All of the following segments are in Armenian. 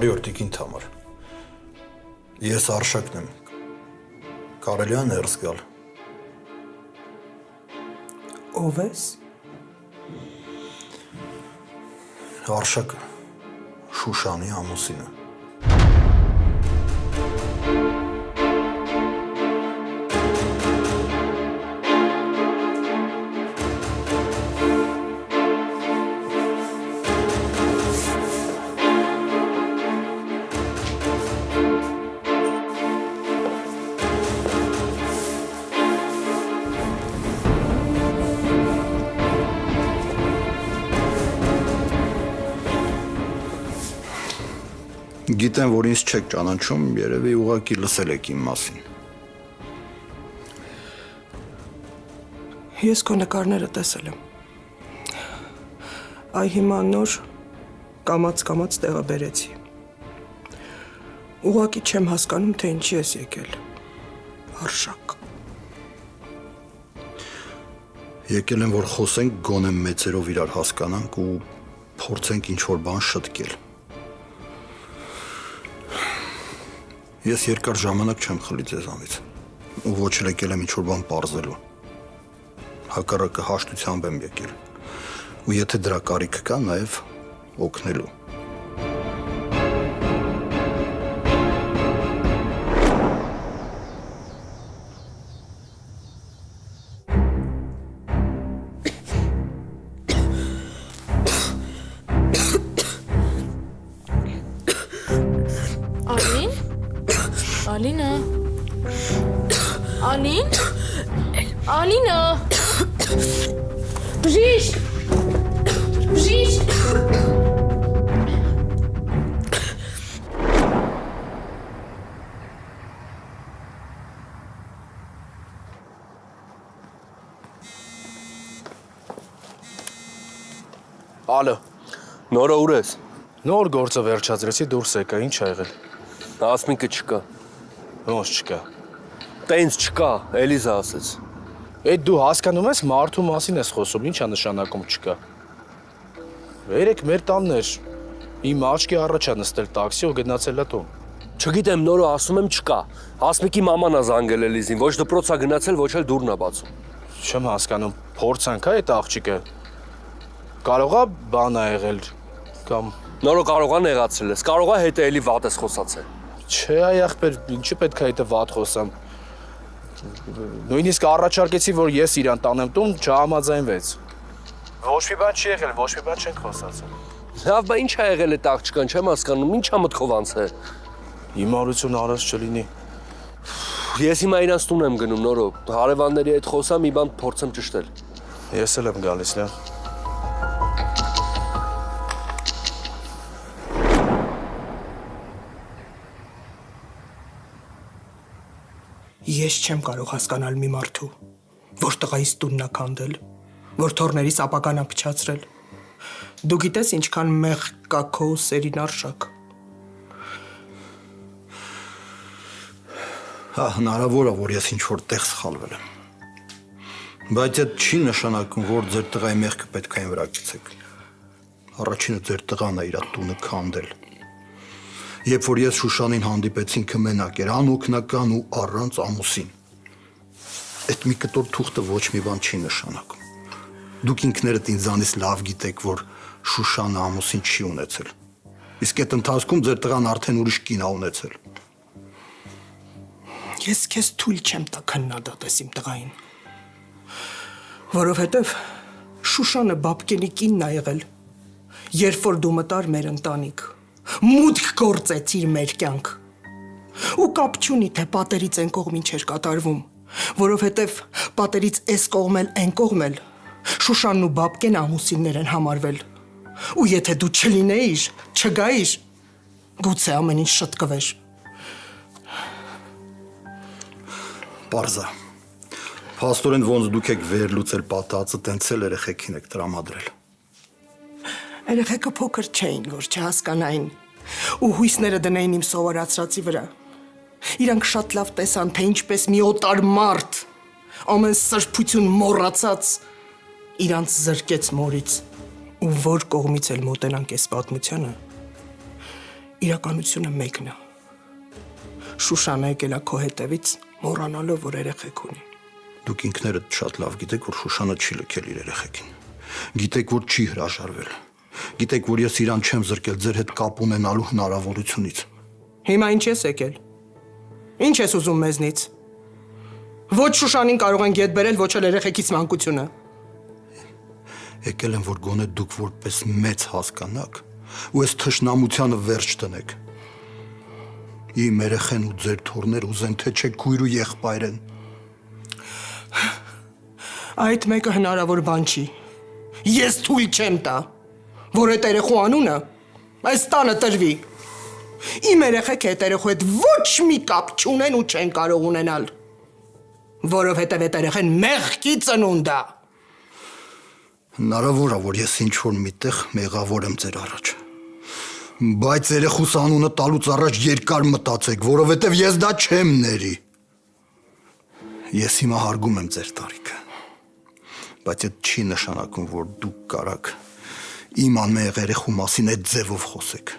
Բարի օր տիկին Թամար։ Ես Արշակն եմ։ Կարելի է ներս գալ։ Ով ես։ Արշակը Շուշանի ամուսինը։ Գիտեմ, որ ինձ չեք ճանաչում, երևի ուղղակի լսել եք իմ մասին։ Ես քո նկարները տեսել եմ։ Այ հիմա նոր կամաց տեղը բերեցի։ Ուղղակի չեմ հասկանում, թե ինչի ես եկել։ Արշակ։ Եկել եմ, որ խոսենք, գոնե մեծերով իրար հասկանանք ու փորձենք ինչ-որ բան շտկել։ Ես երկար ժամանակ չեմ խլի ձեզանից ու ոչ էլ եկել եմ ինչ-որ բան պարզելու։ Հակառակը հաշտությամբ եմ եկել ու եթե դրա կարիք կա, նաև օգնելու։ Ալինա, Ալինա, բժիշկ, Ալո, Նորը ուր ես։ նոր գործը վերջացրեցի, դուրս եկա, ինչ ա եղել։ Ասմիկը չկա։ Ոնց չկա։ Տենց չկա, Էլիզա ասեց։ Այդ դու հասկանում ես մարդու մասին ես խոսում, ի՞նչ ա նշանակում չկա։ Երեք մեր տանն էր։ Իմ աչքի առաջ ա նստել տաքսի ու գնացել ա տուն։ Չգիտեմ, նորը ասում եմ չկա։ Ասմիկի մաման ա զանգել Էլիզին, ոչ դպրոց ա գնացել, ոչ էլ դուրն ա բացում։ Չեմ հասկանում, փորձանք ա այդ աղջիկը։ Կարող ա բան ա եղել կամ Նորը կարող ա նեղացրել ես, կարող ա հետը էլի վատ ես խոսացել։ Չէ, այ ախպեր, ինչի պետք է այդ վատ խոսամ։ Նույնիսկ առաջարկեցի, որ ես իրան տանեմ տուն, չհամաձայնվեց։ Ոչ մի բան չի եղել, ոչ մի բան չենք խոսացել։ Լավ, բա ինչ ա եղել այդ աղջկան, չեմ հասկանում, ինչ ա մտքով անցել։ Հիմարություն արած չլինի։ Ես հիմա իրանց տուն եմ գնում, Նորո, հարևանների հետ խոսամ, մի բան փորձեմ ճշտել։ Ես էլ եմ գալիս, լավ։ Ես չեմ կարող հասկանալ մի մարդու, որ տղայիս տունն ա քանդել, որ թոռներիս ապագան ա փչացրել։ Դու գիտես ինչքան մեղք կա քո սերին Արշակ։ Հա, հնարավոր է, որ ես ինչ-որ տեղ սխալվել եմ։ Բայց այդ չի նշանակում, որ ձեր տղայի մեղքը պետք է այն վրա գցեք։ Առաջինը ձեր տղան է իր տունը քանդել։ Երբ որ ես Շուշանին հանդիպեցի, ինքը մենակ էր, անօգնական ու առանց ամուսին։ Այդ մի կտոր թուղթը ոչ մի բան չի նշանակում։ Դուք ինքներդ ինձանից լավ գիտեք, որ Շուշանը ամուսին չի ունեցել։ Իսկ այդ ընթացքում ձեր տղան արդեն ուրիշ կին ա ունեցել։ Ես քեզ թույլ չեմ տա քննադատես իմ տղային։ Որովհետև Շուշանը բաբկենի կինն ա եղել, երբ որ դու մտար մեր ընտանիք, մուտք գործեցիր մեր կյանք։ Ու կապ չունի, թե պատերից են կողմին չէր կատարվում, որովհետև պատերից էս կողմել են կողմել, Շուշանն ու բաբկեն ամուսիններ են համարվել։ Ու եթե դու չլինեիր, չգայիր, գուցե ամեն ինչ շտկվեր։ Պարզա։ Փաստորեն ոնց դուք եք վերլուծել պատահածը, տենց էլ երեխեքին եք տրամադրել։ Երեխեքը փոքր չէին, որ չհասկանային ու հույսները դնեին իմ սովորացրածի վրա։ Իրանք շատ լավ տեսան, թե ինչպես մի օտար մարդ, ամեն սրբություն մոռացած, իրանց զրկեց մորից ու որ կողմից էլ մոտենանք այս պատմությանը, իրականությունը մեկն է։ Շուշանը եկել է քո հետևից, մոռանալով, որ երեխեք ունի։ Դուք ինքներդ շատ լավ գիտեք, որ Շուշանը չի լքել իր երեխեքին։ Գիտեք, որ չի հրաժարվել։ Գիտեք, որ ես իրան չեմ զրկել ձեր հետ կապ ունենալու հնարավորությունից։ Հիմա ինչ ես եկել։ Ինչ ես ուզում մեզնից։ Ոչ Շուշանին կարող են գետ բերել, ոչ էլ երեխեքից մանկությունը։ Եկել եմ, որ գոնե դուք որպես մեծ հասկանաք ու այս թշնամությանը վերջ տնեք։ Իմ երեխեն ու ձեր թոռներ ուզեն, թե չէ քույր ու եղբայր են։ Այդ մեկը հնարավոր բան չի։ Ես թույլ չեմ տա, որ այդ երեխու անունը այս տանը տրվի։ Իմ երեխեքը այդ երեխու հետ ոչ մի կապ չունեն ու չեն կարող ունենալ, որովհետև այդ երեխեն մեղքի ծնունդ է։ Հնարավոր է, որ ես ինչ-որ միտեղ մեղավոր եմ ձեր առաջ։ Բայց երեխուս անունը տալուց առաջ երկար մտածեք, որովհետև ես դա չեմ ների։ Ես հիմա հարգում եմ ձեր տարիքը, բայց այդ չի նշանակում, որ դուք կարաք իմ անմեղ երեխու մասին այդ ձևով խոսեք։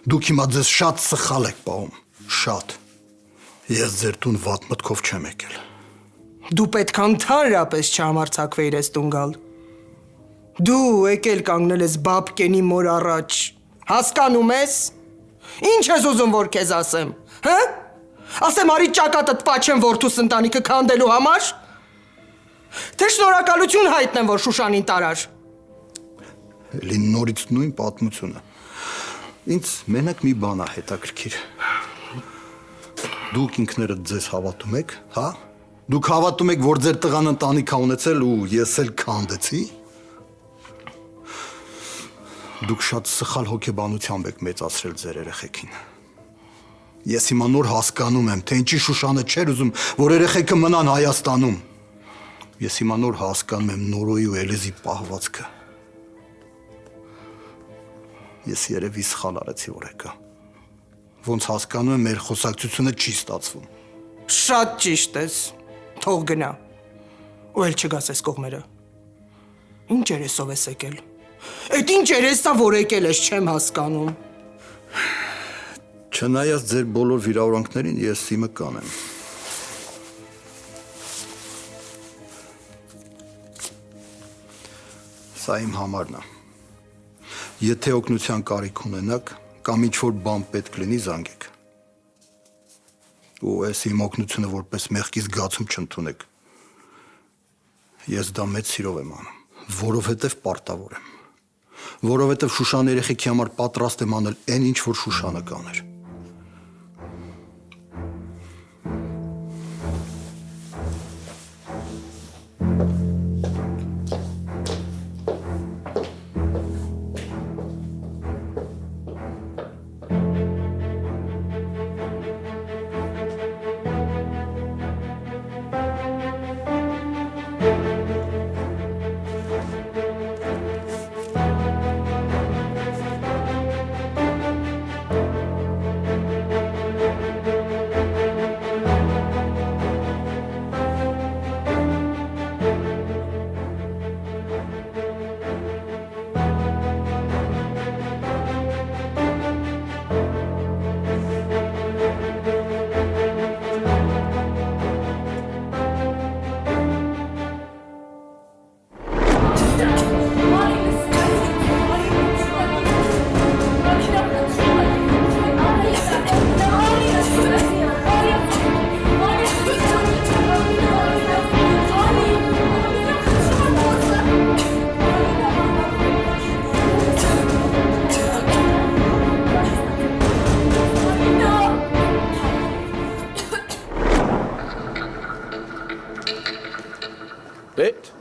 Դուք հիմա ձեզ շատ սխալ եք պահում, շատ։ Ես ձեր տուն վատ մտքով չեմ եկել։ Դու պետք է ընդհանրապես չհամարձակվեիր այս տուն գալ։ Դու եկել կանգնել ես բաբկենի մոր առաջ, հասկանում ես։ Ինչ ես ուզում, որ քեզ ասեմ, հա? Ասեմ արի ճակատդ պաչեմ որդուս ընտանիքը քանդելու համար։ Թե շնորհակալություն հայտնեմ, որ Շուշանին տարար։ Էլի նորից նույն պատմությունը։ Ինձ մենակ մի բան է հետաքրքիր։ Դուք ինքներդ ձեզ հավատում եք, հա? Դուք հավատում եք, որ ձեր տղան ընտանիք է ունեցել ու ես էլ քանդեցի։ Դուք շատ սխալ հոգեբանությամբ եք մեծացրել ձեր երեխեքին։ Ես հիմա նոր հասկանում եմ, թե ինչի Շուշանը չէր ուզում, որ երեխեքը մնան Հայաստանում։ Ես հիմա նոր հասկանում եմ Նորոյի ու Էլեզի պահվածքը։ Ես երևի սխալ արեցի, որ եկա։ Ոնց հասկանում եմ, մեր խոսակցությունը չի ստացվում։ Շատ ճիշտ ես, թող գնա։ Ու էլ չգաս այս կողմերը։ Ինչ երեսով ես եկել։ Այդ ինչ երեսա, որ եկել ես, չեմ հասկանում։ Չնայած ձեր բոլոր վիրավորանքներին ես իմը կանեմ։ Սա իմ համարն է։ Եթե օգնության կարիք ունենաք, կամ ինչ-որ բան պետք լինի, զանգեք։ Ու այս իմ օգնությունը որպես մեղքի զգացում չընդունեք։ Ես դա մեծ սիրով եմ անում, որովհետև պարտավոր եմ։ Որովհետև Շուշան երեխեքի համար պատրաստ եմ անել այն ինչ որ Շուշանը կաներ։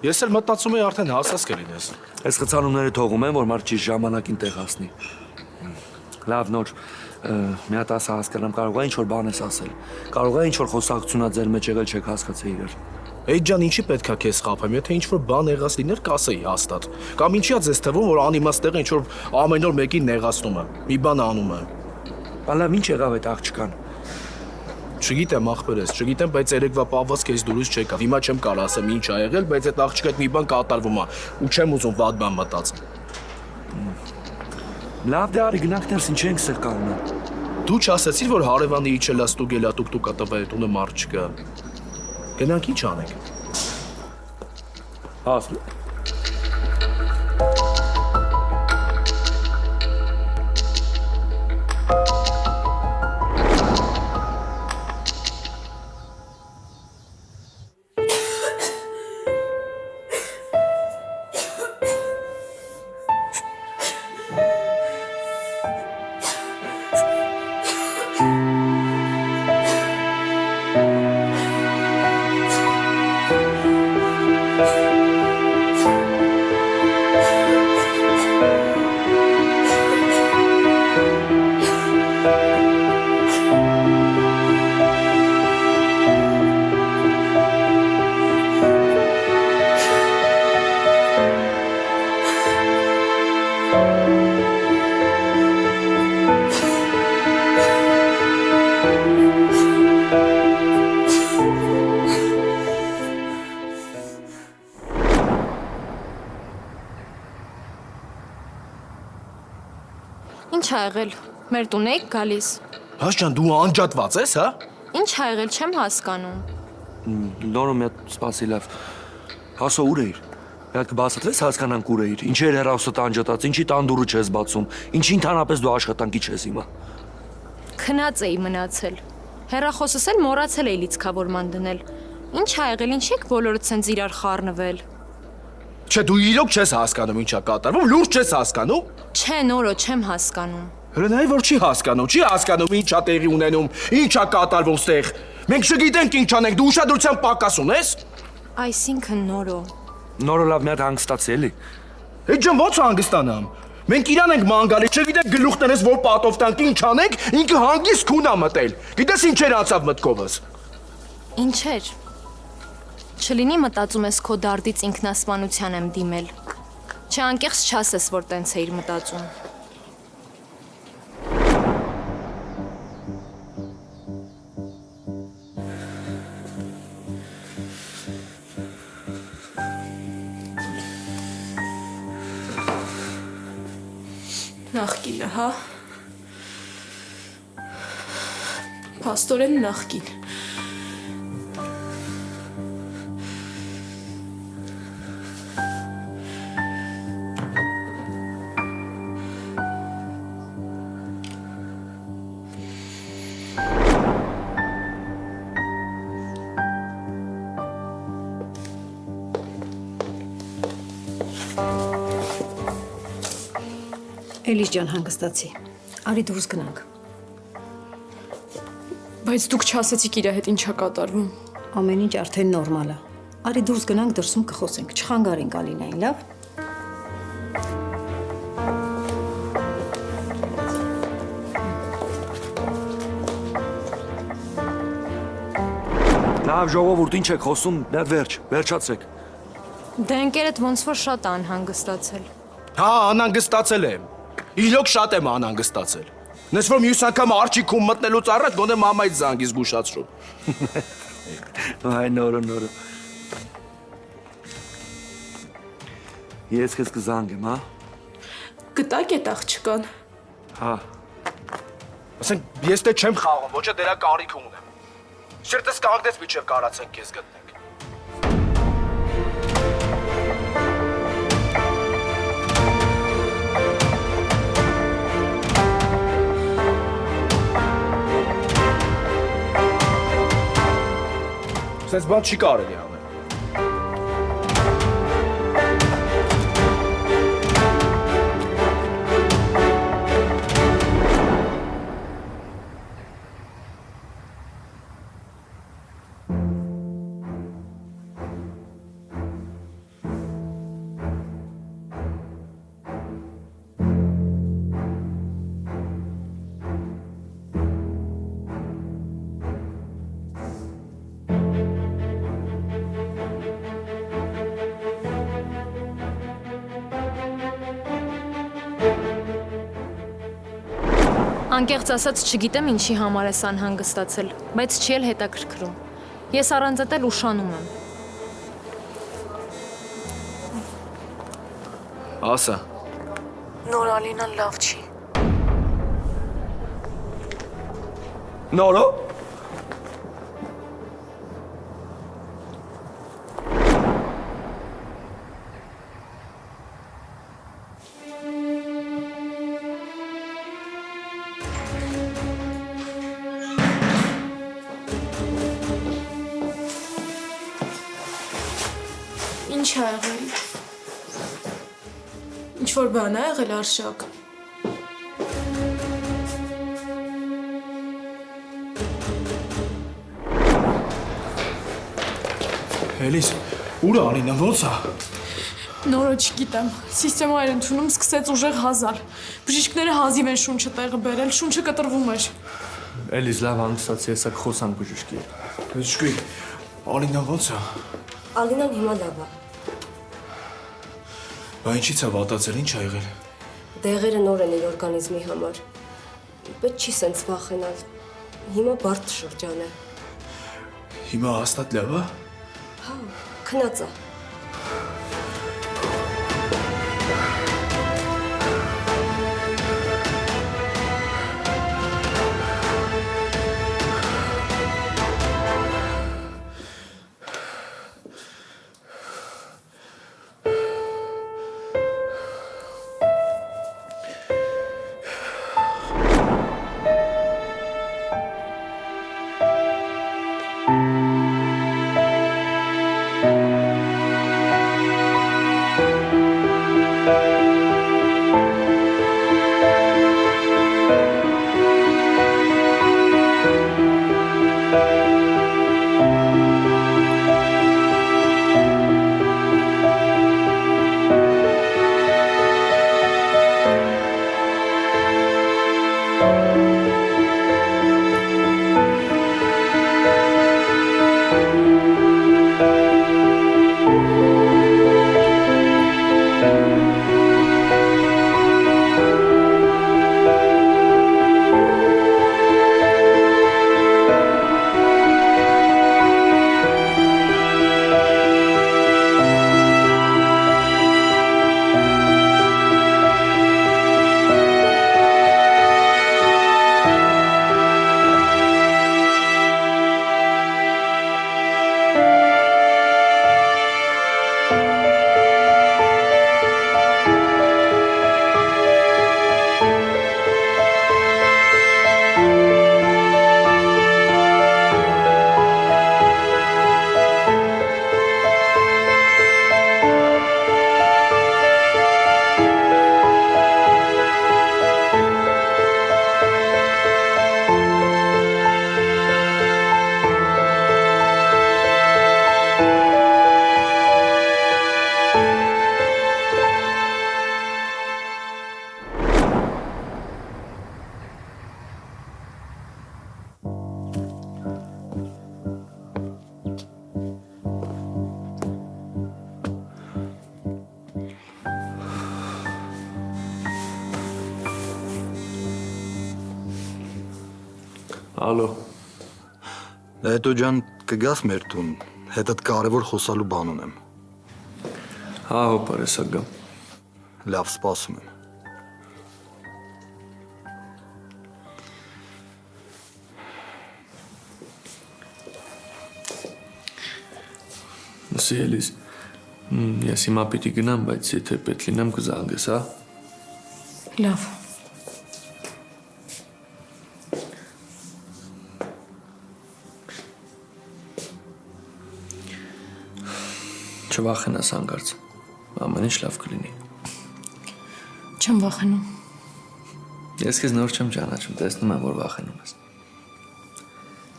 Ես էլ մտածում եի արդեն հասած կլինես։ Այս խցանումները թողում են, որ մարդ ճիշտ ժամանակին տեղ հասնի։ Լավ, նոր մի հատ ասա հասկանամ, կարող է ինչ-որ բան ես ասել։ Կարող է ինչ-որ խոսակցությունա ձեր մեջ եղել չեք հասկացել իրար։ Էյ ջան, ինչի պետքա քեզ խափեմ, եթե ինչ-որ բան եղած լիներ, կասեի հաստատ։ Կամ ինչի՞ է ձեզ թվում, որ անիմաստ տեղը ինչ-որ ամեն օր մեկին նեղացնում եմ, մի բան անում եմ։ Բա լավ, ինչ եղավ այդ աղջկան։ Չգիտեմ ախպերես, չգիտեմ, բայց երեկվա պահված քեզ դուրս չեկավ։ Հիմա չեմ կարող ասեմ ինչ ա եղել, բայց այդ աղջիկը մի բան կատարվում է ու չեմ ուզում վատ բան մտածել։ Լավ դե արի գնանք ներս ինչ ենք սեր կանգնա։ Դու չասեցիր, որ հարևանի իջելա ստուգելա տուկտուկա տվա այդ ունը մարդ չկա։ Գնանք ինչ անենք։ Հասու։ Ինչ ա եղել։ Մեր տուն եք գալիս։ Հաս ջան, դու անջատված ես, հա։ Ինչ ա եղել, չեմ հասկանում։ Լորը մի հատ սպասի լավ։ Հասո ուր էիր։ Մի հատ կբացատրես հասկանանք ուր էիր։ Ինչեր հեռախոսը տանջատած, ինչի տանդուրը չես բացում, ինչի ընդհանրապես դու աշխատանքի չես հիմա։ Քնած էի մնացել։ Հեռախոսս էլ մոռացել էի լիցքավորման դնել։ Ինչ ա եղել, ինչ եք բոլորդ սենց իրար խառնվել։ Չէ, դու իրոք չես հասկանում ինչա կատարվում, լուրջ չես հասկանում։ Չէ, նորո չեմ հասկանում։ Հրնայի որ չի հասկանում ինչա տեղի ունենում, ինչա կատարվում ստեղ։ Մենք չգիտենք ինչ անենք, դու ուշադրության պակաս ունես։ Այսինքն նորո։ Նորը լավ մի հատ հանգստացի էլի։ Այդ ջան ո՞նց հանգստանամ։ Մենք իրան ենք մանգալի, չգիտեք գլուխներս որ պատով տանք ինչ անենք, ինքը հանգիստ քուն ա մտել։ Գիտես ինչեր անցավ մտքովս։ Ինչեր։ Չլինի մտածում ես քո դարդից ինքնասպանության եմ դիմել։ Չէ, անկեղծ չասես, որ տենց էիր մտածում։ Նախկինը, հա։ Փաստորեն նախկին։ Էլիս ջան, հանգստացի։ Արի դուրս գնանք։ Բայց դուք չասեցիք իր հետ ինչա կատարվում։ Ամեն ինչ արդեն նորմալ է։ Արի դուրս գնանք, դրսում կխոսենք, չխանգարենք Ալինային, լավ։ Լավ ժողովուրդ ինչ եք խոսում, մի հատ վերջացրեք։ Դե ընկերդ ոնց որ շատ անհանգստացել։ Հա, անհանգստացել եմ։ Իրոք շատ եմ անհանգստացել։ Նես որ մյուս անգամ արջիքում մտնելուց առաջ գոնե մամայից զանգի զգուշացրու։ Այ նորը։ Ես քեզ կզանգեմ, հա։ Գտակ այդ աղջկան։ Հա։ Ասենք ես դե չեմ խաղում, ոչ է դրա կարիք ունեմ։ Շերտս կանգնես միջև կարացենք քեզ գտնենք։ Սենց բան չի կարելի անել։ Անկեղծ ասած չգիտեմ ինչի համար ես անհանգստացել, բայց չի էլ հետաքրքրում։ Ես առանց էլ ուշանում եմ։ Ասա։ Նոր Ալինան լավ չի։ Նորո։ Ինչ ա եղել։ Ինչ որ բան ա եղել Արշակ։ Էլիս, ուր է Ալինան, ո՞նց է։ Նորը չգիտեմ։ Սիստեմայր ընդունում սկսեց ուժեղ հազար։ Բժիշկները հազիվ են շունչը տեղը բերել, շունչը կտրվում էր։ Էլիս լավ հանգստացի, հեսա կխոսանք բժշկի։ Ճկի, Ալինան ո՞նց է։ Ալինան հիմա լավ է։ Բա ինչի՞ց է վատացել, ինչ ա եղել։ Դեղերը նոր են իր օրգանիզմի համար։ Պետք չի սենց վախենալ։ Հիմա բարդ շրջան է։ Հիմա հաստատ լավ է։ Հա, քնած է։ Ալո։ Հետո ջան կգաս մեր տուն, հետդ կարևոր խոսալու բան ունեմ։ Հա, հոպար էսա գամ։ Լավ, սպասում եմ։ Ասի Էլիս, ես հիմա պիտի գնամ, բայց եթե պետք լինեմ կզանգես, հա։ Լավ։ Չվախենաս հանգարց, ամեն ինչ լավ կլինի։ Չեմ վախենում։ Ես քեզ նոր չեմ ճանաչում, տեսնում եմ, որ վախենում ես։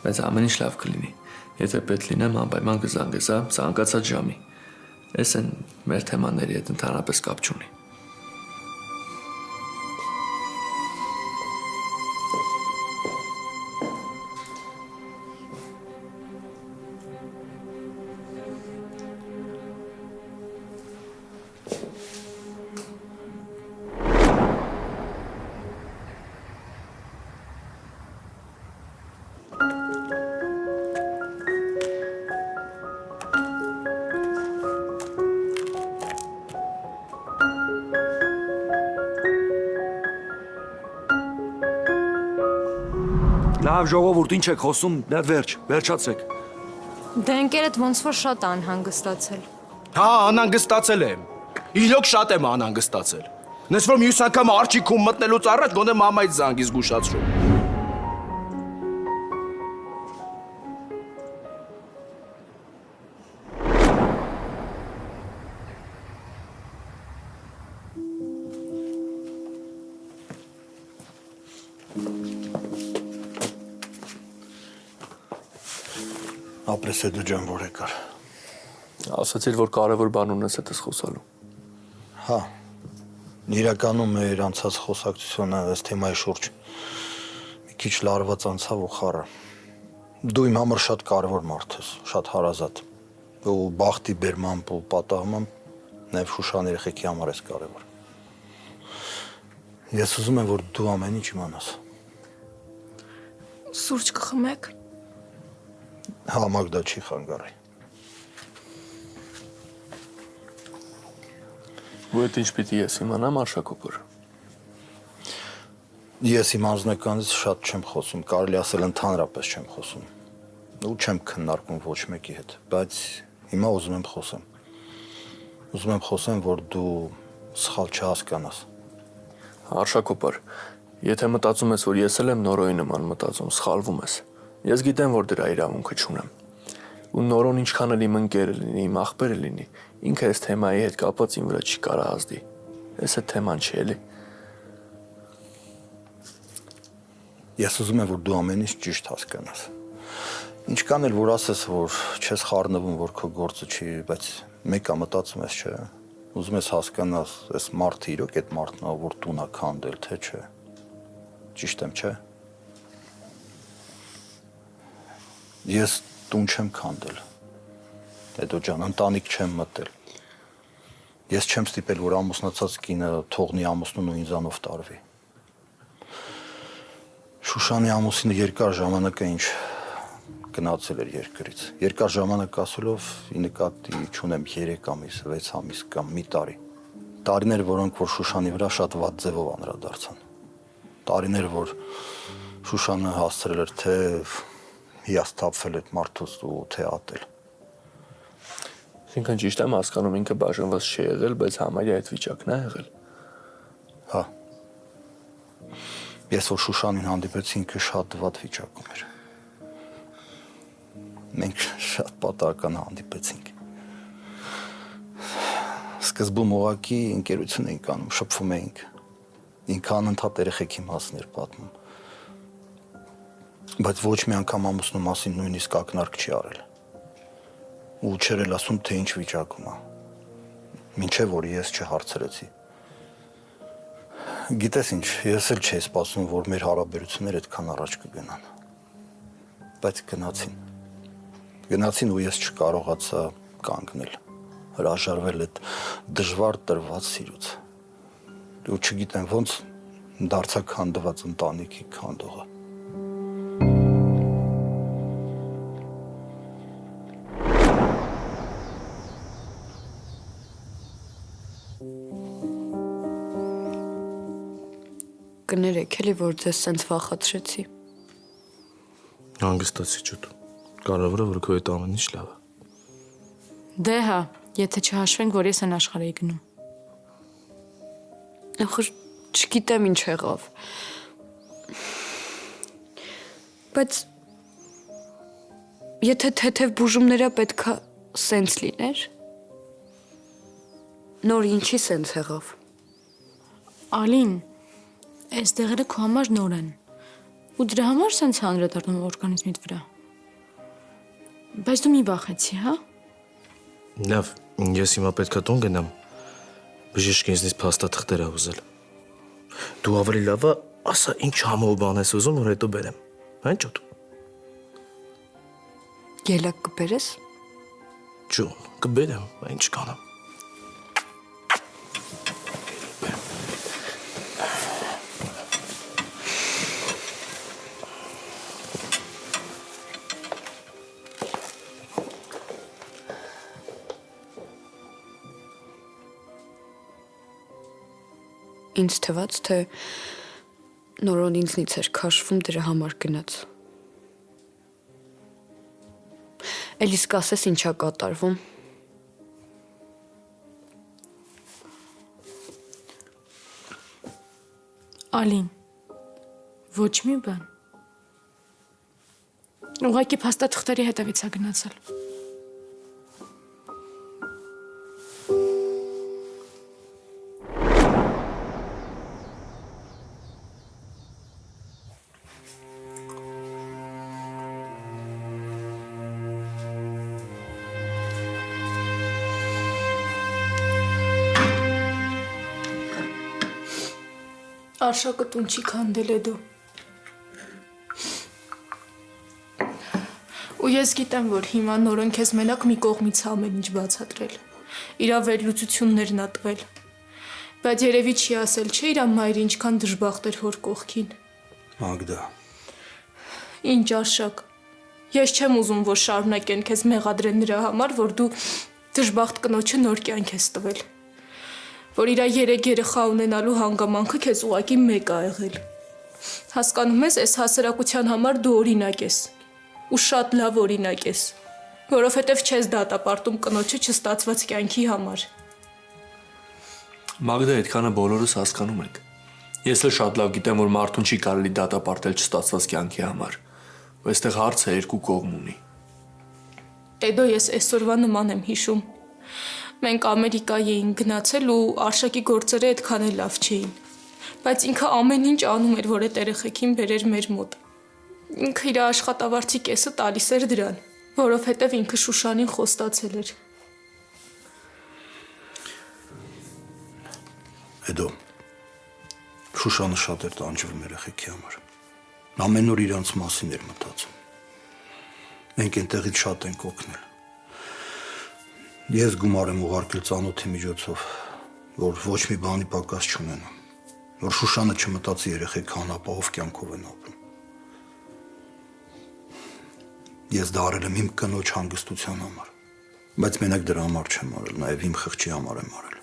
Բայց ամեն ինչ լավ կլինի։ Եթե պետք լինեմ, անպայման կզանգես, հա, ցանկացած ժամի։ Էս են մեր թեմաների հետ ընդհանրապես կապ չունի։ Լավ ժողովուրդ, ինչ եք խոսում, դեռ վերջացեք։ Դե ընկերդ ոնց որ շատ անհանգստացել։ Հա, անհանգստացել եմ։ Իրոք շատ եմ անհանգստացել։ Նես որ մյուս անգամ արջիքում մտնելուց առաջ գոնե մամայից զանգի զգուշացրու։ Ապրես է դու ջան, որ եկար։ Ասացիր, որ կարևոր բան ունես հետս խոսալու։ Հա, իրականում մեր անցած խոսակցությունը այս թեմայի շուրջ մի քիչ լարված անցավ ու խառը։ Դու իմ համար շատ կարևոր մարդ ես, շատ հարազատ։ Ու բախտի բերմամբ ու պատահմամբ նաև Շուշան երեխեքի համար ես կարևոր։ Ես ուզում եմ, որ դու ամեն ինչ իմանաս։ Սուրճ կխմեք։ Հա, Մագդա չի խանգարի։ Ու այդ ինչ պիտի ես իմանամ, Արշակոպոր։ Ես իմ անձնականից շատ չեմ խոսում, կարելի ասել ընդհանրապես չեմ խոսում։ Ու չեմ քննարկում ոչ մեկի հետ, բայց հիմա ուզում եմ խոսեմ։ Ուզում եմ խոսեմ, որ դու սխալ չհասկանաս։ Արշակոպոր, եթե մտածում ես, որ ես էլ եմ Նորոյի նման մտածում, սխալվում ես։ Ես գիտեմ, որ դրա իրավունքը չունեմ։ Ու Նորոն ինչքան էլ իմ ընկերը լինի, իմ աղբերը լինի, ինքը այս թեմայի հետ կապված իմ վրա չի կարող ազդի։ Այս է թեման չի էլի։ Ես ուզում եմ, որ դու ամեն ինչ ճիշտ հասկանաս։ Ինչքան էլ որ ասես, որ չես խառնվում, որ քո գործը չի, բայց մեկը մտածում ես, չէ։ Ուզում ես հասկանաս, այս մարդը իրոք այդ մարդն է, որ տուն է քանդել, թե չէ։ Ճիշտ եմ, չէ։ Ես տուն չեմ քանդել։ Հետո ջան, ընտանիք չեմ մտել։ Ես չեմ ստիպել, որ ամուսնացած կինը թողնի ամուսնուն ու ինձանով տարվի։ Շուշանի ամուսինը երկար ժամանակ է ինչ գնացել էր երկրից։ Երկար ժամանակ ասելով ի նկատի չունեմ 3 ամիս, 6 ամիս կամ մի տարի։ Տարիներ, որոնք որ Շուշանի վրա շատ վատ ձևով անդրադարձան։ Տարիներ, որ Շուշանը հասցրել էր թե հիասթափվել այդ մարդուց ու թե ատել։ Ինքն ճիշտ եմ հասկանում, ինքը բաժանված չի եղել, բայց համարյա այդ վիճակն է եղել։ Հա։ Ես որ Շուշանին հանդիպեցի, ինքը շատ վատ վիճակում էր։ Մենք շատ պատահական հանդիպեցինք։ Սկզբում ուղղակի ընկերություն էինք անում, շփվում էինք։ Ինքը անընդհատ երեխեքի մասն էր պատմում։ Բայց ոչ մի անգամ ամուսնու մասին նույնիսկ ակնարկ չի արել։ Ու չէր էլ ասում, թե ինչ վիճակում է։ Մինչև որ ես չհարցրեցի։ Գիտես ինչ, ես էլ չէի սպասում, որ մեր հարաբերությունները այդքան առաջ կգնան։ Բայց գնացին։ Գնացին ու ես չկարողացա կանգնել, հրաժարվել այդ դժվար տրված սիրուց։ Ու չգիտեմ ոնց դարձա քանդված ընտանիքի քանդողը։ Կներեք էլի, որ ձեզ սենց վախացրեցի։ Հանգստացի ջուտ։ Կարևորը որ քո հետ ամեն ինչ լավ է։ Դե հա, եթե չհաշվենք, որ ես են աշխարհի գնում։ Ախր չգիտեմ ինչ եղավ։ Բայց եթե թեթև բուժումները պետքա սենց լիներ, նոր ինչի սենց եղավ։ Ալին, այս դեղերը քո համար նոր են։ Ու դրա համար սենց անդրադառնում օրգանիզմիդ վրա։ Բայց դու մի վախեցի, հա։ Լավ, ես հիմա պետքա տուն գնամ։ Բժիշկը ինձնից փաստաթղթեր ա ուզել։ Դու ավելի լավ է, ասա ինչ համով բան ես ուզում, որ հետո բերեմ։ Հա ջուտ։ Ելակ կբերես։ Ջուն, կբերեմ, ինչ կանեմ։ Ինձ թվաց, թե Նորոն ինձնից էր քաշվում դրա համար գնաց։ Էլիս կասես ինչա կատարվում։ Ալին, ոչ մի բան։ Ուղղակի փաստաթղթերի հետևից է գնացել։ Արշակը տուն չի քանդել է դու։ Ու ես գիտեմ, որ հիմա նորեն քեզ մենակ մի կողմից ամեն ինչ բացատրել։ Իրա վերլուծություններն ատվել։ Բայց երևի չի ասել, չէ՞ իրա մայրը ինչքան դժբախտ էր հոր կողքին։ Մագդա, Ինչ Արշակ։ Ես չեմ ուզում, որ շարունակեն քեզ մեղադրեն նրա համար, որ դու դժբախտ կնոջը նոր կյանք ես տվել։ Որ իրա 3 երեխա ունենալու հանգամանքը քեզ ուղակի մեկ ա եղել։ Հասկանում ես, այս հասարակության համար դու օրինակ ես։ Ու շատ լավ օրինակ ես, որովհետև չես դատապարտում կնոջը չստացված կյանքի համար։ Մագդա, այդքանը բոլորս հասկանում ենք։ Ես էլ շատ լավ գիտեմ, որ մարդուն չի կարելի դատապարտել չստացված կյանքի համար։ Բայց այստեղ հարցը երկու կողմ ունի։ Էդո ես այսօրվա նման եմ հիշում։ Մենք Ամերիկայի էինք գնացել ու Արշակի գործերը այդքան էլ լավ չէին։ Բայց ինքը ամեն ինչ անում էր, որ այդ երեխեքին բերեր մեր մոտ։ Ինքը իր աշխատավարձի կեսը տալիս էր դրան, որովհետև ինքը Շուշանին խոստացել էր։ Էդո, Շուշանը շատ էր տանջվում երեխեքի համար։ Ամեն օր իրանց մասին էր մտածում։ Մենք այնտեղից շատ ենք օգնել։ Ես գումար եմ ուղարկել ծանոթի միջոցով, որ ոչ մի բանի պակաս չունենա, որ Շուշանը չմտածի երեխեքը անապահով կյանքով են ապրում։ Ես դա արել եմ իմ կնոջ հանգստության համար, բայց մենակ դրա համար չեմ արել, նաև իմ խղճի համար եմ արել,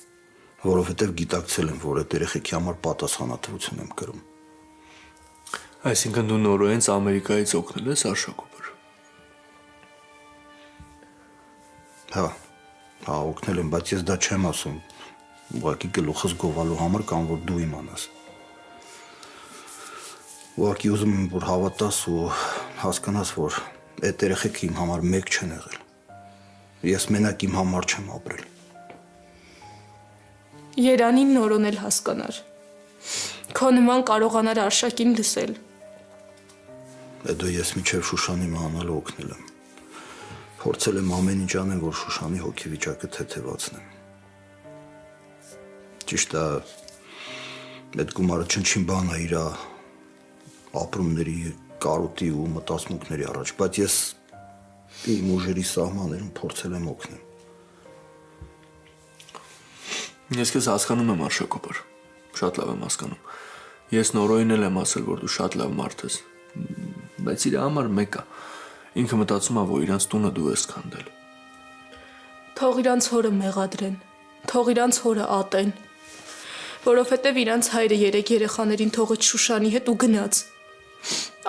որովհետև գիտակցել եմ, որ այդ երեխեքի համար պատասխանատվություն եմ կրում։ Այսինքն դու նորոյենց Ամերիկայից օգնել ես Արշակովը։ Հա, օգնել եմ, բայց ես դա չեմ ասում, ուղղակի գլուխս գովալու համար կամ որ դու իմանաս։ Ուղղակի ուզում եմ, որ հավատաս ու հասկանաս, որ այդ երեխեքը իմ համար մեկ չեն եղել։ Ես մենակ իմ համար չեմ ապրել։ Երանին նորոն էլ հասկանար։ Քո նման կարողանար Արշակին լսել։ Էդո ես միջև Շուշանի մահանալը օգնել եմ։ Փորձել եմ ամեն ինչ անեմ, որ Շուշանի հոգեվիճակը թեթևացնեմ։ Ճիշտ է, այդ գումարը չնչին բան է իր ապրումների, կարոտի ու մտածմունքների առաջ, բայց ես իմ ուժերի սահմաններում փորձել եմ օգնել։ Ես քեզ հասկանում եմ Արշակովը, շատ լավ եմ հասկանում։ Ես նորոյին էլ եմ ասել, որ դու շատ լավ մարդ ես, բայց իր համար մեկ է։ Ինքը մտածում է, որ իրանց տունը դու ես քանդել։ Թող իրանց հորը մեղադրեն, թող իրանց հորը ատեն, որովհետև իրանց հայրը 3 երեխաներին թողեց Շուշանի հետ ու գնաց։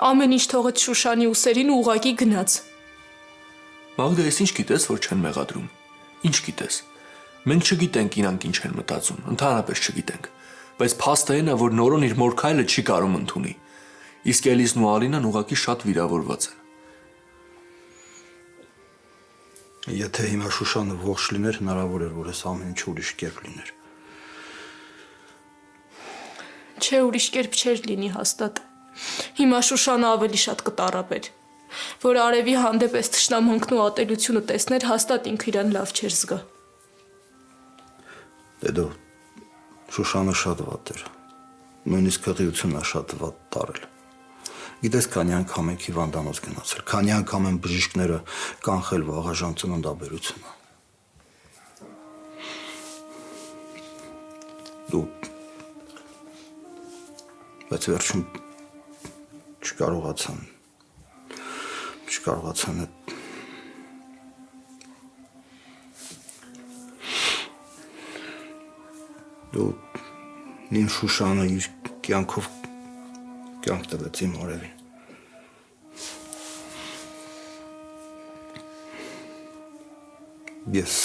Ամեն ինչ թողեց Շուշանի ուսերին ու ուղակի գնաց։ Մագդա, ես ինչ գիտես, որ չեն մեղադրում։ Ինչ գիտես։ Մենք չգիտենք իրանք ինչ են մտածում, ընդհանրապես չգիտենք, բայց փաստը այն է, որ նորոն իր մոր քայլը չի կարող ընդունի։ Իսկ Էլիսն ու Ալինան ուղղակի շատ վիրավորված են։ Եթե հիմա Շուշանը ողջ լիներ, հնարավոր էր, որ այս ամեն ինչ ուրիշ կերպ լիներ։ Չէ, ուրիշ կերպ չէր լինի հաստատ։ Հիմա Շուշանը ավելի շատ կտարապեր, որ արևի հանդեպ այս թշնամանքն ու ատելությունը տեսներ, հաստատ ինքը իրան լավ չէր զգա։ Էդո, Շուշանը շատ վատ էր, նույնիսկ հղիությունն է շատ վատ տարել։ Գիտես, քանի անգամ եք հիվանդանոց գնացել, քանի անգամ են բժիշկները կանխել վաղաժամ ծննդաբերությունը։ Դու, բայց վերջում չկարողացան այդ դու իմ Շուշանը իր կյանքով կյանք տվեց իմ արևին։ Ես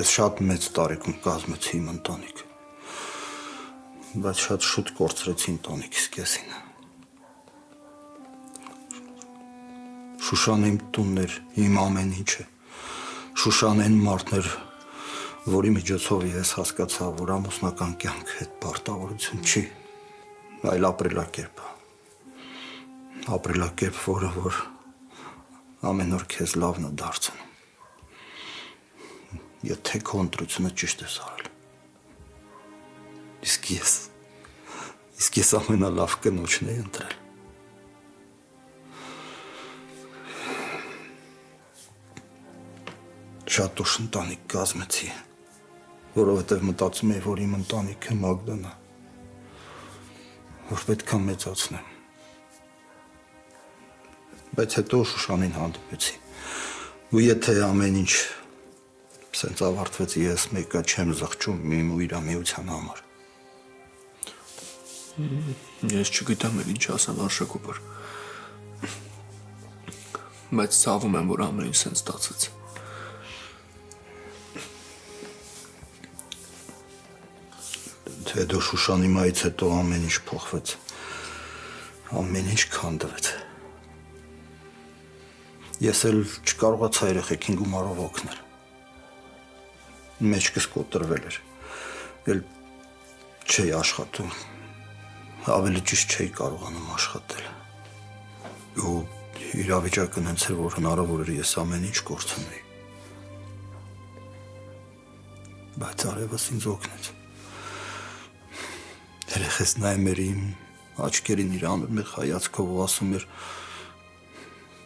շատ մեծ տարիքում կազմեցի իմ ընտանիք, բայց շատ շուտ կորցրեցի ընտանիքիս կեսին։ Շուշան իմ տունն էր, իմ ամեն ինչը։ Շուշան այն մարդն էր, որի միջոցով ես հասկացա, որ ամուսնական կյանք հետ պարտավորություն չի, այլ ապրելակերպ։ Ապրելակերպ, որ ամեն օր քեզ լավն է դարձնում։ Եթե քո ընտրությունը ճիշտ ես արել։ Իսկ ես ամենալավ կնոջն էի ընտրել։ Շատ ուշ ընտանիք կազմեցի, որովհետև մտածում էի, որ իմ ընտանիքը Մագդան է, որ պետք է մեծացնեմ։ Բայց հետո Շուշանին հանդիպեցի, ու եթե ամեն ինչ սենց ավարտվեց, ես մեկը չեմ զղջում իմ ու իր միության համար։ Ես չգիտեմ էլ ինչ ասեմ Արշակոպար, բայց ցավում եմ, որ ամեն ինչ սենց ստացեց։ Թե դու Շուշանի մայից հետո ամեն ինչ փոխվեց, ամեն ինչ քանդվեց։ Ես էլ չկարողացա երեխեքին գումարով օգնել։ Մեջքս կոտրվել էր, էլ չէի աշխատում, ավելի ճիշտ չէի կարողանում աշխատել։ Ու իրավիճակն հենց էր, որ հնարավոր էր ես ամեն ինչ կորցնեի։ Բայց արևս ինձ օգնեց։ Երեխես նայում էր իմ աչքերին իր անմեղ հայացքով ու ասում էր.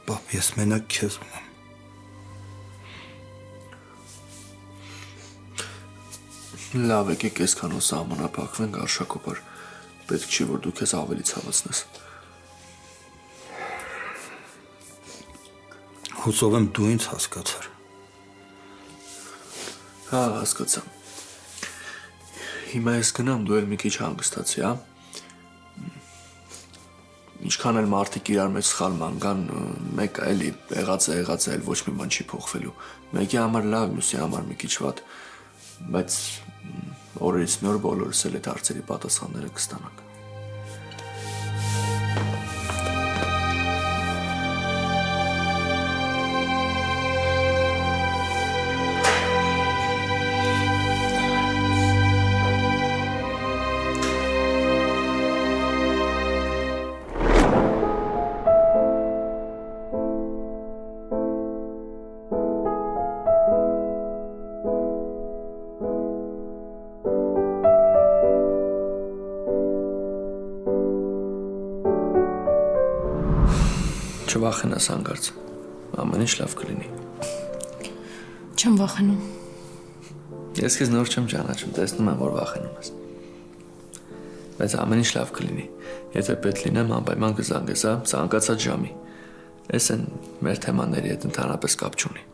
«Պապ, ես մենակ քեզ ունեմ»։ Լավ եկեք այսքանով սահմանափակվենք Արշակոպար, պետք չի, որ դու քեզ ավելի ցավացնես։ Հուսով եմ դու ինձ հասկացար։ Հա, հասկացա։ Հիմա ես գնամ, դու էլ մի քիչ հանգստացի, հա։ Ինչքան էլ մարդիկ իրար մեջ սխալ ման, մեկը էլի եղած է, էլ ոչ մի բան չի փոխվելու։ Մեկի համար լավ, մյուսի համար մի քիչ վատ, բայց օրերից մի օր բոլորս էլ այդ հարցերի պատասխանները կստանանք։ Չվախենաս հանկարծ, ամեն ինչ լավ կլինի։ Չեմ վախենում։ Ես քեզ նոր չեմ ճանաչում, տեսնում եմ, որ վախենում ես։ Բայց ամեն ինչ լավ կլինի։ Եթե պետք լինեմ, անպայման կզանգես, հա, ցանկացած ժամի։ Էս են մեր թեմաների հետ ընդհանրապես կապ չունի։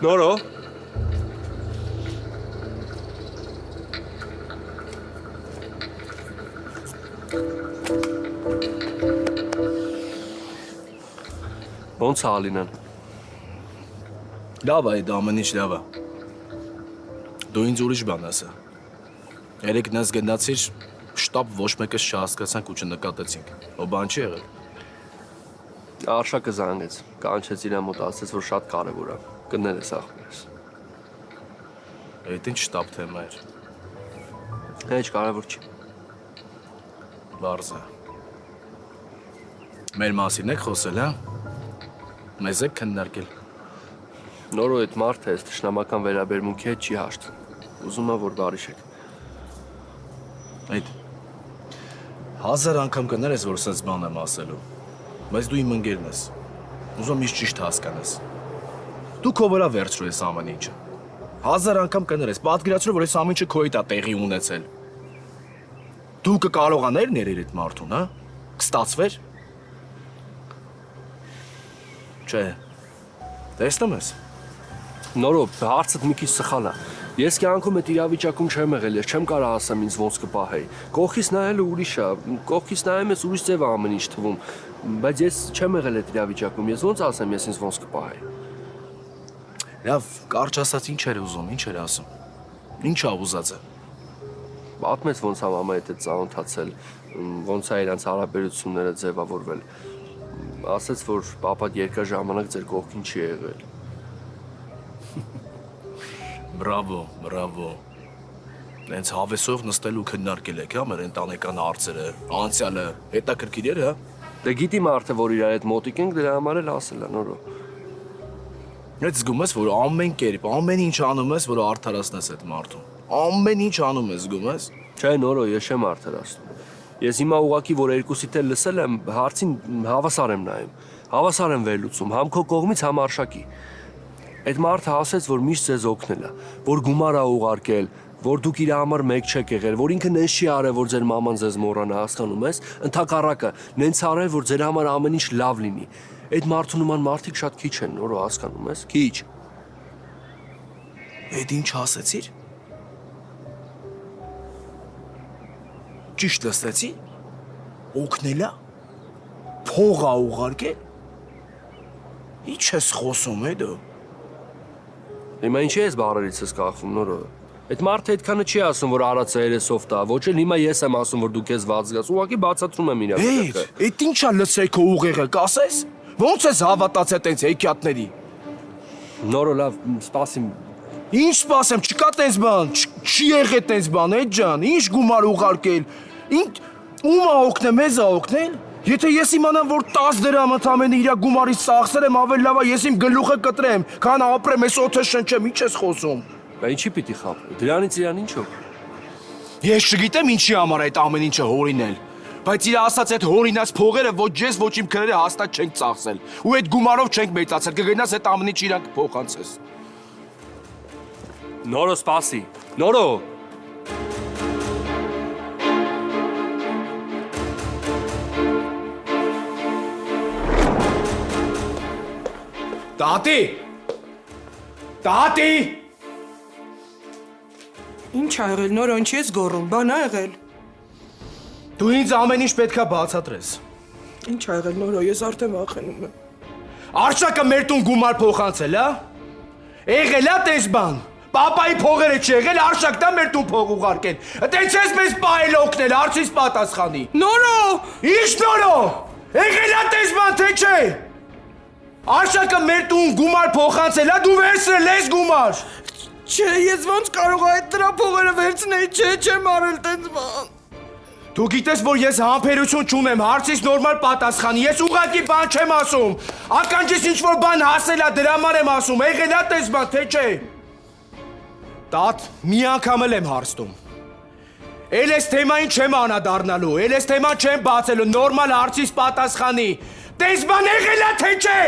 Նորո։ Ոնց է Ալինան։ Լավ է, այդ ամեն ինչ լավ է։ Դու ինձ ուրիշ բան ասա։ Երեկ նես գնացիր, շտապ ոչ մեկս չհասկացանք ու չնկատեցինք։ Ո բան չի եղել։ Արշակը զանգեց, կանչեց իրան մոտ, ասեց, որ շատ կարևոր է։ Կներես ախպերս։ Այդ ինչ շտապ թեմա էր։ Հեչ կարևոր չի։ Բարձ է։ Մեր մասին եք խոսել, հա։ Մեզ եք քննարկել։ Նորո այդ մարդը այս թշնամական վերաբերմունքի հետ չի հաշտվում։ Ուզում է, որ բարիշեք։ Այդ 1000 անգամ կներես, որ սենց բան եմ ասելու։ Բայց դու իմ ընկերն ես։ Ուզում ես ճիշտ հասկանաս։ Դու քո վրա վերցրու ես ամեն ինչը։ 1000 անգամ կներես, պատկերացրու, որ այս ամեն ինչը քո հետ է տեղի ունեցել։ Դու կկարողանար ներել այդ մարդուն, հա? Կստացվեր։ Չէ։ Տեսնում ես։ Նորո, հարցդ մի քիչ սխալ է։ Ես կյանքում այդ իրավիճակում չեմ եղել, ես չեմ կարող ասեմ ինձ ոնց կպահեի։ Կողքից նայելը ուրիշ է, կողքից նայում ես ուրիշ ձև է ամեն ինչ թվում, բայց ես չեմ եղել այդ իրավիճակում, ես ոնց ասեմ ես ինձ ոնց կպահեի։ Լավ, կարճ ասած ինչ էր ուզում, ինչ էր ասում։ Ինչ ա ուզածը։ Պատմեց ոնց է մամայի հետ ծանոթացել, ոնց է իրանց հարաբերությունները ձևավորվել։ Ասաց, որ պապատ երկար ժամանակ ձեր կողքին չի եղել։ Բրավո, բրավո։ Նենց հավեսով նստելու քննարկել եք, հա, մեր ընտանեկան հարցերը, անցյալը, հետաքրքիր էր, հա։ Դե գիտի մարդը, որ իր այդ մոտիկ ենք, դրա համար էլ ասել է, Նորո։ Այդ զգում ես, որ ամեն կերպ, ամեն ինչ անում ես, որ արդարացնես այդ մարդուն։ Ամեն ինչ անում ես, զգում ես։ Չէ, Նորո, ես չեմ արդարացնում։ Ես հիմա ուղակի, որ երկուսիդ էլ լսել եմ, հարցին հավասար եմ նայում։ Հավասար եմ վերլուծում, համ քո կողմից, համ Արշակի։ Այդ մարդը ասեց, որ միշտ ձեզ օգնել է, որ գումար է ուղարկել, որ դուք իր համար մեկ չեք եղել, որ ինքը նենց չի արել, որ ձեր մաման ձեզ մոռանա, հասկանում ես, ընդհակառակը, նենց արել, որ ձեր համար ամեն ինչ լավ լինի։ Այդ մարդու նման մարդիկ շատ քիչ են, Նորո, հասկանում ես, քիչ։ Այդ ինչ ասեցիր։ Ճիշտ լսեցի։ Օգնելա։ Փող ա ուղարկել։ Ինչ ես խոսում, դու։ Հիմա ինչի ես բառերից ես կախվում, Նորո։ Այդ մարդը այդքանը չի ասում, որ արածը երեսով տա, ոչ էլ հիմա ես եմ ասում, որ դու քեզ վատ զգաս, ուղղակի բացատրում եմ իրավիճակը։ Այդ ինչա լսել քո ուղեղը, կասես։ Ոնց ես հավատացել տենց հեքիաթների։ Նորո, լավ, սպասիմ։ Ինչ սպասեմ, չկա տենց բան, չի եղել տենց բան, այդ ջան, ինչ գումար ուղարկել։ Ինչ ում ա օգնել, մեզ ա օգնել։ Եթե ես իմանամ, որ 10 դրամ ընդամենը իր գումարից ծախսել եմ, ավելի լավ է ես իմ գլուխը կտրեմ, քան ապրեմ, այս օդը շնչեմ, ինչ ես խոսում։ Բա ինչի պիտի խաբի։ Դրանից իրան ինչով։ Ես չգիտեմ ինչի համար այդ ամեն ինչը հորինել, բայց իր ասած այդ հորինած փողերը ոչ ես, ոչ իմ քրերը հաստատ չենք ծախսել, ու այդ գումարով չենք մեծացել, կգնաս այդ ամեն ինչ իրան կփոխանցես։ Նորո, սպասի։ Նորո։ Տատի։ Տատի։ Ինչ ա եղել, Նորո, ինչ ես գոռում, բան ա եղել։ Դու ինձ ամեն ինչ պետքա բացատրես։ Ինչ ա եղել, Նորո, ես արդեն վախենում եմ։ Արշակը մեր տուն գումար փոխանցել, հա։ Եղել է տես բան։ Պապայի փողերը չեղել, Արշակն է մեր տուն փող ուղարկել։ Այդպես ես մեզ պահել օգնել, հարցից պատասխանի։ Նորո։ Ինչ Նորո։ Եղել է տես բան, թե չէ։ Արշակը մեր տուն գումար փոխանցել է, դու վերցրել ես գումար։ Չէ, ես ոնց կարող եմ այդ դրա փողերը վերցնել, չէ, չեմ արել տենց բան։ Դու գիտես, որ ես համբերություն չունեմ, հարցից նորմալ պատասխանի, ես ուղղակի բան չեմ ասում։ Ականջից ինչ-որ բան հասել է, դրա համար եմ ասում, եղել է տես բան, թե չէ։ Տատ, մի անգամ էլ եմ հարցնում։ Էլ այս թեմային չեմ անդրադառնալու, էլ այս թեման չեմ բացելու, նորմալ հարցից պատասխանի։ Տես բան եղել է, թե չէ։